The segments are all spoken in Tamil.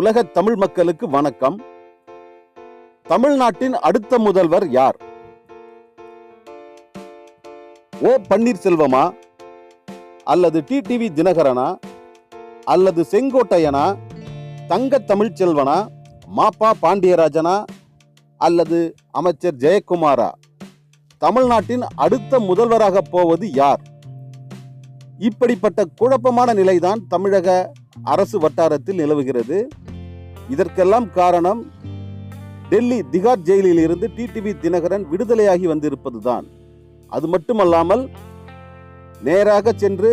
உலக தமிழ் மக்களுக்கு வணக்கம். தமிழ்நாட்டின் அடுத்த முதல்வர் யார்? ஓ பன்னீர்செல்வமா, அல்லது டிடிவி தினகரனா, அல்லது செங்கோட்டையனா, தங்க தமிழ்ச்செல்வனா, மாப்பா பாண்டியராஜனா, அல்லது அமைச்சர் ஜெயக்குமாரா? தமிழ்நாட்டின் அடுத்த முதல்வராக போவது யார்? இப்படிப்பட்ட குழப்பமான நிலைதான் தமிழக அரசு வட்டாரத்தில் நிலவுகிறது. இதற்கெல்லாம் காரணம் டெல்லி திகார் ஜெயிலில் இருந்து டிடிவி தினகரன் விடுதலையாகி வந்திருப்பதுதான். அது மட்டுமல்லாமல் நேராக சென்று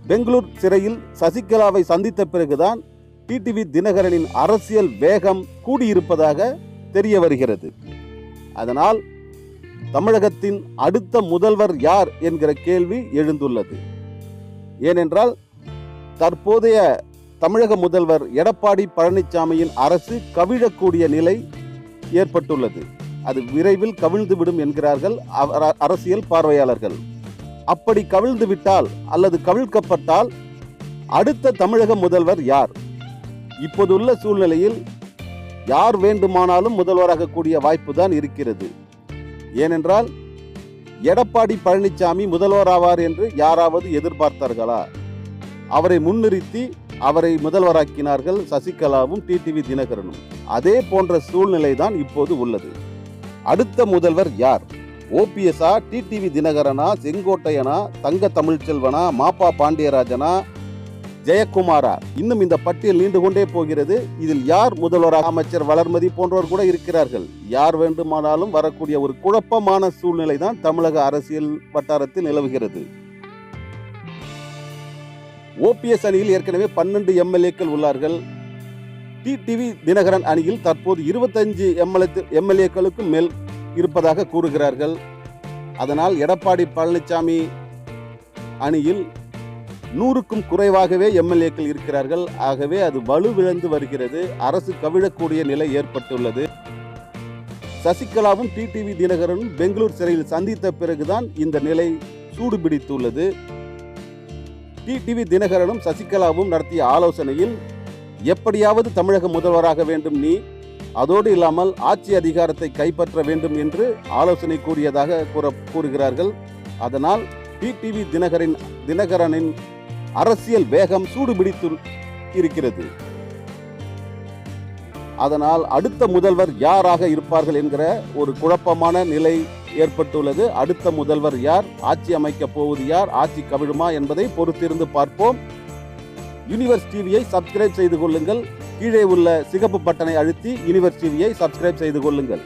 பெங்களூர் சிறையில் சசிகலாவை சந்தித்த பிறகுதான் டிடிவி தினகரனின் அரசியல் வேகம் கூடியிருப்பதாக தெரிய வருகிறது. அதனால் தமிழகத்தின் அடுத்த முதல்வர் யார் என்கிற கேள்வி எழுந்துள்ளது. ஏனென்றால் தற்போதைய தமிழக முதல்வர் எடப்பாடி பழனிசாமியின் அரசு கவிழக்கூடிய நிலை ஏற்பட்டுள்ளது. அது விரைவில் கவிழ்ந்துவிடும் என்கிறார்கள் அரசியல் பார்வையாளர்கள். அப்படி கவிழ்ந்து விட்டால் அல்லது கவிழ்க்கப்பட்டால் அடுத்த தமிழக முதல்வர் யார்? இப்போதுள்ள சூழ்நிலையில் யார் வேண்டுமானாலும் முதல்வராக கூடிய வாய்ப்பு தான் இருக்கிறது. ஏனென்றால் எடப்பாடி பழனிசாமி முதல்வராவார் என்று யாராவது எதிர்பார்த்தார்களா? அவரை முன்னிறுத்தி அவரை முதல்வராக்கினார்கள் சசிகலாவும் டிடிவி தினகரனும். அதே போன்ற சூழ்நிலை தான் இப்போது உள்ளது. அடுத்த முதல்வர் யார்? ஓபிஎஸ்ஆ, டிடிவி தினகரனா, செங்கோட்டையனா, தங்க தமிழ்ச்செல்வனா, மாப்பா பாண்டியராஜனா, ஜெயக்குமாரா? இன்னும் இந்த பட்டியல் நீண்டு கொண்டே போகிறது. இதில் யார் முதல்வராக? அமைச்சர் வளர்மதி போன்றவர் கூட இருக்கிறார்கள். யார் வேண்டுமானாலும் வரக்கூடிய ஒரு குழப்பமான சூழ்நிலை தான் தமிழக அரசியல் வட்டாரத்தில் நிலவுகிறது. ஓபிஎஸ் அணியில் ஏற்கனவே 12 எம்எல்ஏக்கள் உள்ளார்கள். டிடிவி தினகரன் அணியில் தற்போது 25 எம்எல்ஏக்களுக்கும் மேல் இருப்பதாக கூறுகிறார்கள். அதனால் எடப்பாடி பழனிசாமி அணியில் 100க்கும் குறைவாகவே எம்எல்ஏக்கள் இருக்கிறார்கள். ஆகவே அது வலுவிழந்து வருகிறது. அரசு கவிழக்கூடிய நிலை ஏற்பட்டுள்ளது. சசிகலாவும் டிடிவி தினகரனும் பெங்களூர் சிறையில் சந்தித்த பிறகுதான் இந்த நிலை சூடுபிடித்துள்ளது. டிடிவி தினகரனும் சசிகலாவும் நடத்திய ஆலோசனையில் எப்படியாவது தமிழக முதல்வராக வேண்டும் நீ, அதோடு இல்லாமல் ஆட்சி அதிகாரத்தை கைப்பற்ற வேண்டும் என்று ஆலோசனை கூறியதாக கூறுகிறார்கள். அதனால் டிடிவி தினகரனின் அரசியல் வேகம் சூடுபிடித்து இருக்கிறது. அதனால் அடுத்த முதல்வர் யாராக இருப்பார்கள் என்கிற ஒரு குழப்பமான நிலை ஏற்பட்டுள்ளது. அடுத்த முதல்வர் யார்? ஆட்சி அமைக்கப் போவது யார்? ஆட்சி கவிழுமா என்பதை பொறுத்திருந்து பார்ப்போம். யூனிவர்ஸ் டிவியை சப்ஸ்கிரைப் செய்து கொள்ளுங்கள். கீழே உள்ள சிகப்பு பட்டனை அழுத்தி யூனிவர்ஸ் டிவியை சப்ஸ்கிரைப் செய்து கொள்ளுங்கள்.